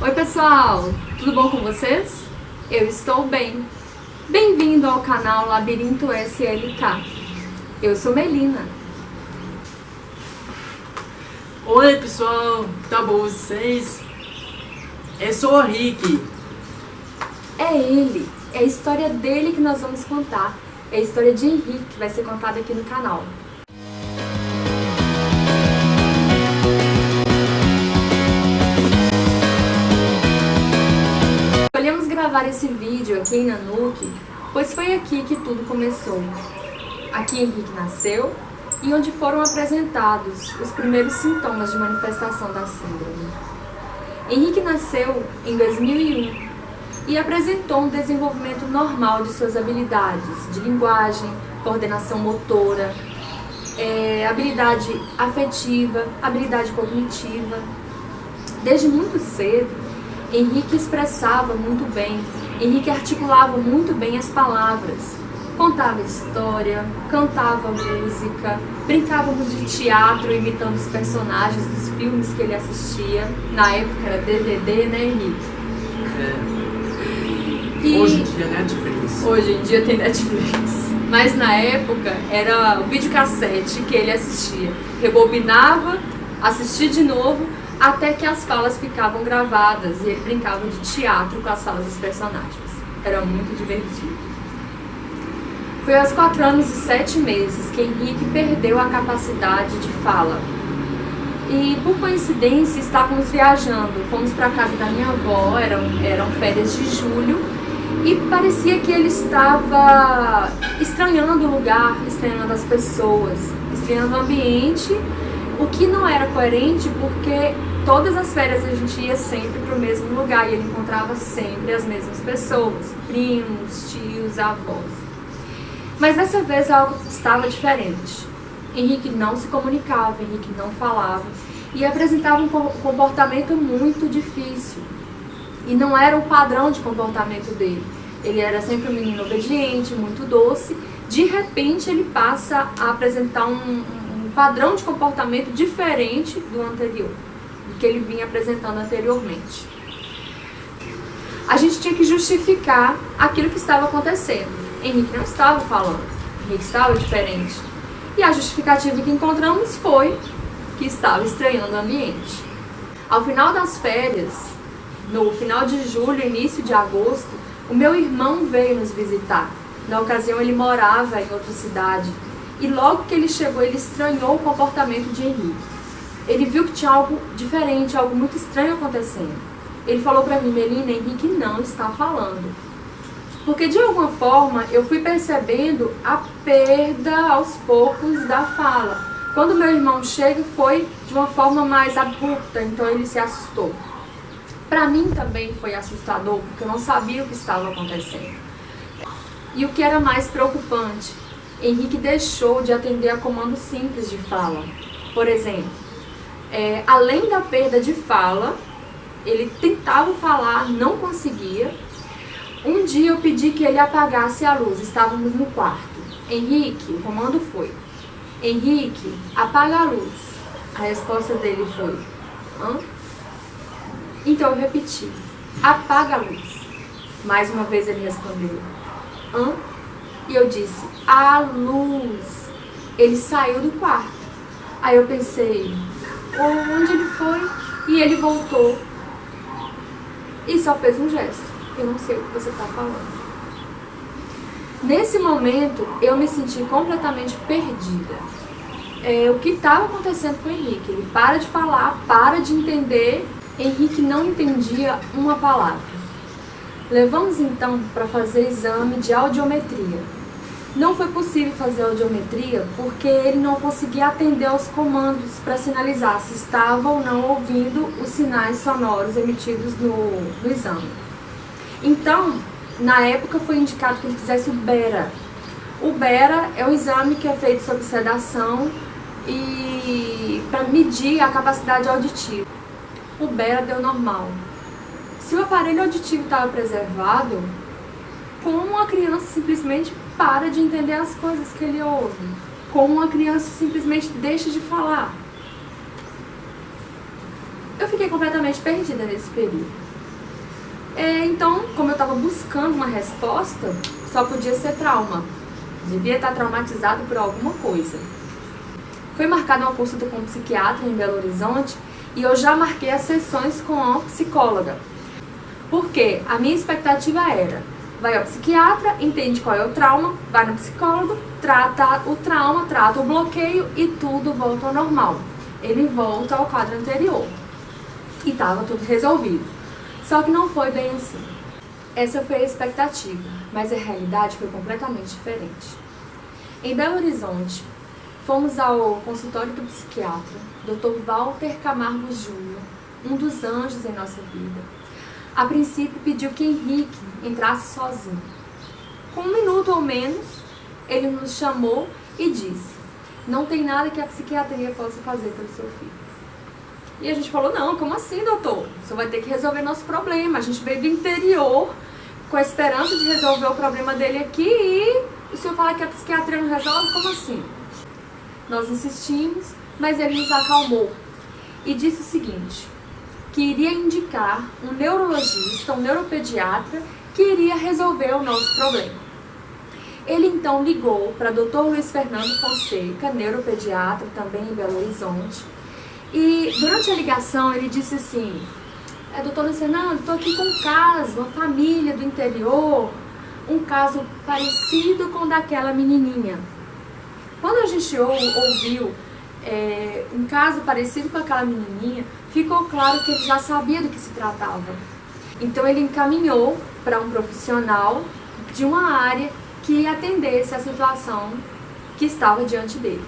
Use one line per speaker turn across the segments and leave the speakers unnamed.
Oi pessoal, tudo bom com vocês? Eu estou bem. Bem-vindo ao canal Labirinto SLK. Eu sou Melina.
Oi pessoal, tá bom vocês? Eu sou o Rick.
É ele, é a história dele que nós vamos contar. É a história de Henrique que vai ser contada aqui no canal. Escolhemos gravar esse vídeo aqui em Nanuque, pois foi aqui que tudo começou. Aqui Henrique nasceu e onde foram apresentados os primeiros sintomas de manifestação da síndrome. Henrique nasceu em 2001 e apresentou um desenvolvimento normal de suas habilidades de linguagem, coordenação motora, habilidade afetiva, habilidade cognitiva. Desde muito cedo, Henrique expressava muito bem, Henrique articulava muito bem as palavras, contava história, cantava música, brincávamos de teatro imitando os personagens dos filmes que ele assistia. Na época era DVD, né, Henrique?
Hoje em dia Netflix.
Hoje em dia tem Netflix. Mas na época era o videocassete que ele assistia. Rebobinava, assistia de novo, até que as falas ficavam gravadas e ele brincava de teatro com as falas dos personagens. Era muito divertido. Foi aos 4 anos e 7 meses que Henrique perdeu a capacidade de fala. E por coincidência estávamos viajando, fomos para a casa da minha avó, eram férias de julho, e parecia que ele estava estranhando o lugar, estranhando as pessoas, estranhando o ambiente, o que não era coerente porque todas as férias a gente ia sempre para o mesmo lugar e ele encontrava sempre as mesmas pessoas, primos, tios, avós. Mas dessa vez algo estava diferente. Henrique não se comunicava, Henrique não falava e apresentava um comportamento muito difícil. E não era o padrão de comportamento dele. Ele era sempre um menino obediente, muito doce. De repente ele passa a apresentar um padrão de comportamento diferente do anterior, do que ele vinha apresentando anteriormente. A gente tinha que justificar aquilo que estava acontecendo. Henrique não estava falando, Henrique estava diferente. E a justificativa que encontramos foi que estava estranhando o ambiente. Ao final das férias, no final de julho, início de agosto, o meu irmão veio nos visitar. Na ocasião ele morava em outra cidade. E logo que ele chegou, ele estranhou o comportamento de Henrique. Ele viu que tinha algo diferente, algo muito estranho acontecendo. Ele falou para mim: Melina, Henrique não está falando. Porque de alguma forma eu fui percebendo a perda aos poucos da fala. Quando meu irmão chega foi de uma forma mais abrupta, então ele se assustou. Para mim também foi assustador, porque eu não sabia o que estava acontecendo. E o que era mais preocupante, Henrique deixou de atender a comandos simples de fala. Por exemplo, além da perda de fala, ele tentava falar, não conseguia. Um dia eu pedi que ele apagasse a luz, estávamos no quarto. Henrique, o comando foi: Henrique, apaga a luz. A resposta dele foi: hã? Então eu repeti: apaga a luz. Mais uma vez ele respondeu: hã? E eu disse: a luz. Ele saiu do quarto. Aí eu pensei: onde ele foi? E ele voltou e só fez um gesto. Eu não sei o que você está falando. Nesse momento, eu me senti completamente perdida. O que estava acontecendo com o Henrique? Ele para de falar, para de entender. Henrique não entendia uma palavra. Levamos então para fazer exame de audiometria. Não foi possível fazer audiometria porque ele não conseguia atender aos comandos para sinalizar se estava ou não ouvindo os sinais sonoros emitidos no exame. Então, na época foi indicado que ele fizesse o BERA. O BERA é um exame que é feito sob sedação e para medir a capacidade auditiva. O BERA deu normal. Se o aparelho auditivo estava preservado, como a criança simplesmente para de entender as coisas que ele ouve? Como a criança simplesmente deixa de falar? Eu fiquei completamente perdida nesse período. Então, como eu estava buscando uma resposta, só podia ser trauma. Devia estar traumatizado por alguma coisa. Foi marcada uma consulta com um psiquiatra em Belo Horizonte e eu já marquei as sessões com a psicóloga. Porque a minha expectativa era, vai ao psiquiatra, entende qual é o trauma, vai no psicólogo, trata o trauma, trata o bloqueio e tudo volta ao normal. Ele volta ao quadro anterior. E estava tudo resolvido. Só que não foi bem assim. Essa foi a expectativa, mas a realidade foi completamente diferente. Em Belo Horizonte, fomos ao consultório do psiquiatra, Dr. Walter Camargo Júnior, um dos anjos em nossa vida. A princípio pediu que Henrique entrasse sozinho. Com 1 minuto ou menos, ele nos chamou e disse: não tem nada que a psiquiatria possa fazer pelo seu filho. E a gente falou: não, como assim, doutor? O senhor vai ter que resolver nosso problema. A gente veio do interior com a esperança de resolver o problema dele aqui e o senhor fala que a psiquiatria não resolve? Como assim? Nós insistimos, mas ele nos acalmou e disse o seguinte, que iria indicar um neurologista, um neuropediatra, que iria resolver o nosso problema. Ele então ligou para Dr. Luiz Fernando Fonseca, neuropediatra, também em Belo Horizonte, e durante a ligação ele disse assim: Dr. Luiz Fernando, estou aqui com um caso, uma família do interior, um caso parecido com o daquela menininha. Quando a gente ouviu um caso parecido com aquela menininha, ficou claro que ele já sabia do que se tratava. Então ele encaminhou para um profissional de uma área que atendesse a situação que estava diante dele.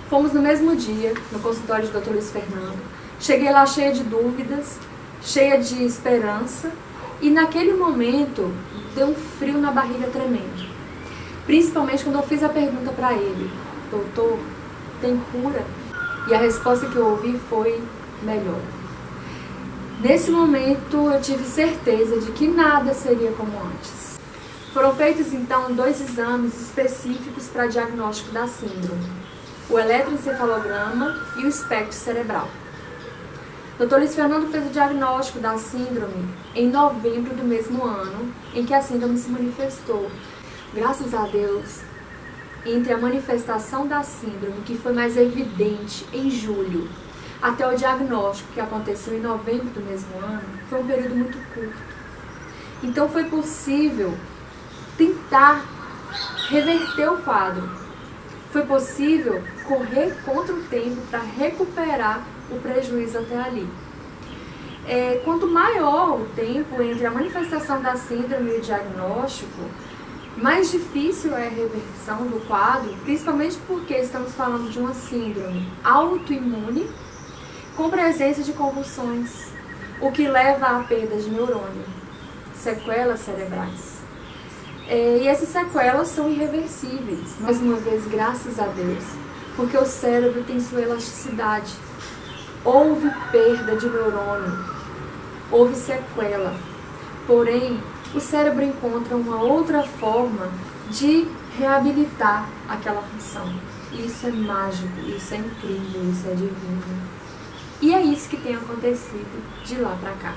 Fomos no mesmo dia, no consultório de Dr. Luiz Fernando. Cheguei lá cheia de dúvidas, cheia de esperança, e naquele momento deu um frio na barriga tremendo. Principalmente quando eu fiz a pergunta para ele: doutor, tem cura? E a resposta que eu ouvi foi: melhor. Nesse momento eu tive certeza de que nada seria como antes. Foram feitos então 2 exames específicos para diagnóstico da síndrome: o eletroencefalograma e o espectro cerebral. Dr. Luiz Fernando fez o diagnóstico da síndrome em novembro do mesmo ano em que a síndrome se manifestou. Graças a Deus, entre a manifestação da síndrome, que foi mais evidente em julho, até o diagnóstico, que aconteceu em novembro do mesmo ano, foi um período muito curto. Então foi possível tentar reverter o quadro. Foi possível correr contra o tempo para recuperar o prejuízo até ali. Quanto maior o tempo entre a manifestação da síndrome e o diagnóstico, mais difícil é a reversão do quadro, principalmente porque estamos falando de uma síndrome autoimune com presença de convulsões, o que leva à perda de neurônio, sequelas cerebrais. E essas sequelas são irreversíveis, mais uma vez, graças a Deus, porque o cérebro tem sua elasticidade. Houve perda de neurônio, houve sequela, porém, o cérebro encontra uma outra forma de reabilitar aquela função. Isso é mágico, isso é incrível, isso é divino. E é isso que tem acontecido de lá para cá.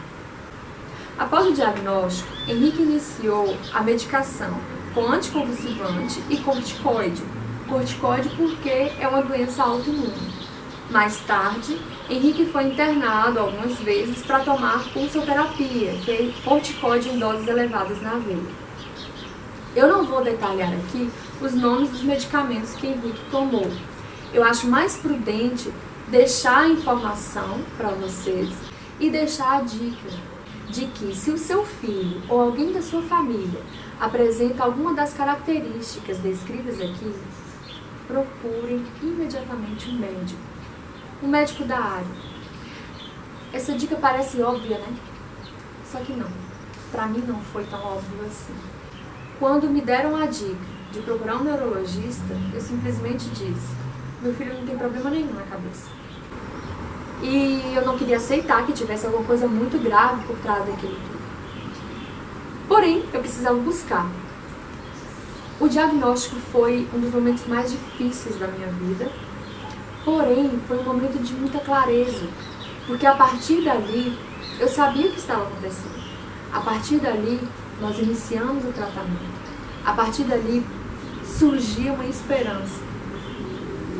Após o diagnóstico, Henrique iniciou a medicação com anticonvulsivante e corticoide. Corticoide porque é uma doença autoimune. Mais tarde, Henrique foi internado algumas vezes para tomar pulsoterapia, que é corticoide em doses elevadas na veia. Eu não vou detalhar aqui os nomes dos medicamentos que Henrique tomou. Eu acho mais prudente deixar a informação para vocês e deixar a dica de que, se o seu filho ou alguém da sua família apresenta alguma das características descritas aqui, procurem imediatamente um médico da área. Essa dica parece óbvia, né? Só que não. Pra mim não foi tão óbvio assim. Quando me deram a dica de procurar um neurologista, eu simplesmente disse: meu filho não tem problema nenhum na cabeça. E eu não queria aceitar que tivesse alguma coisa muito grave por trás daquilo tudo. Porém, eu precisava buscar. O diagnóstico foi um dos momentos mais difíceis da minha vida. Porém, foi um momento de muita clareza, porque a partir dali, eu sabia o que estava acontecendo. A partir dali, nós iniciamos o tratamento. A partir dali, surgia uma esperança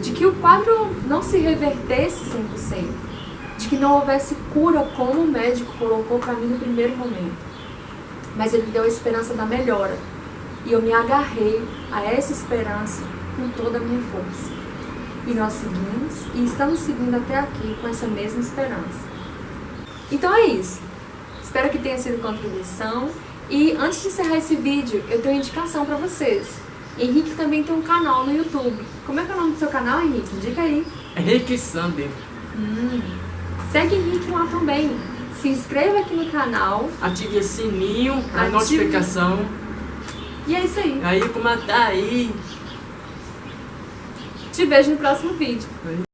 de que o quadro não se revertesse 100%, de que não houvesse cura como o médico colocou para mim no primeiro momento. Mas ele deu a esperança da melhora. E eu me agarrei a essa esperança com toda a minha força. E nós seguimos e estamos seguindo até aqui com essa mesma esperança. Então é isso. Espero que tenha sido contribuição. E antes de encerrar esse vídeo, eu tenho uma indicação para vocês. Henrique também tem um canal no YouTube. Como é que é o nome do seu canal, Henrique? Indica aí.
Henrique Sander.
Segue Henrique lá também. Se inscreva aqui no canal.
Ative o sininho, a notificação.
E é isso aí.
Aí, como tá aí.
Te vejo no próximo vídeo.